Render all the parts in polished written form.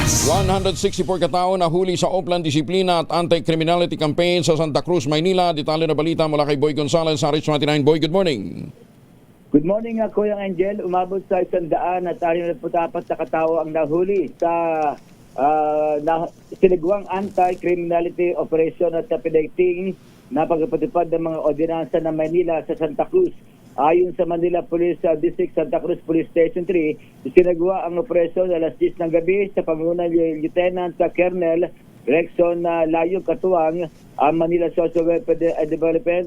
164 katao na huli sa Oplan Disiplina at Anti-Criminality Campaign sa Santa Cruz, Maynila. Detalye na balita mula kay Boy Gonzales sa RH29. Boy, good morning. Good morning, Kuya Angel. Umabot sa 100 at 64 na katao ang nahuli sa sinigwang anti-criminality operation at pinagting na pagpatupad ng mga ordinansa ng Manila sa Santa Cruz. Ayon sa Manila Police District Santa Cruz Police Station 3, sinagawa ang operasyon alas 10 ng gabi sa pamumuno ni Lieutenant Colonel Rexon Layo Katuwang, ang Manila Social Welfare Development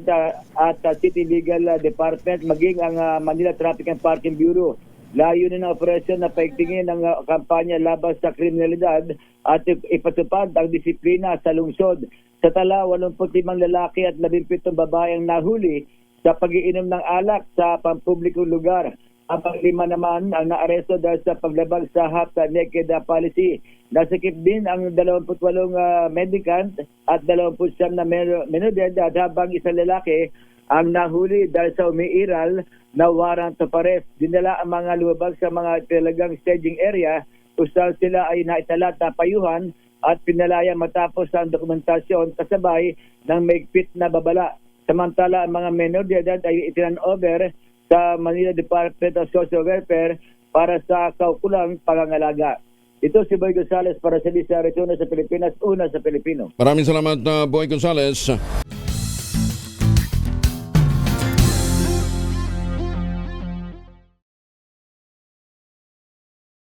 at City Legal Department, maging ang Manila Traffic and Parking Bureau. Layo ng operasyon na paigtingin ng kampanya laban sa kriminalidad at ipatupad ang disiplina sa lungsod. Sa tala, 85 lalaki at 17 babae ang nahuli sa pag-iinom ng alak sa pampublikong lugar. Ang panglima naman ang naaresto dahil sa paglabag sa half naked policy. Nasakip din ang 28 mendicant at 29 na menor de edad, habang isang lalaki ang nahuli dahil sa umiiral na warrant of arrest. Dinala ang mga lumabag sa mga talagang staging area kung saan sila ay naitala at napayuhan at pinalaya matapos ang dokumentasyon kasabay ng maigpit na babala. Samantala, ang mga menor de edad ay itinanover sa Manila Department of Social Welfare para sa kaukulang pangangalaga. Ito si Boy Gonzales para sa Lisa Arizona sa Pilipinas, una sa Pilipino. Maraming salamat, Boy Gonzales.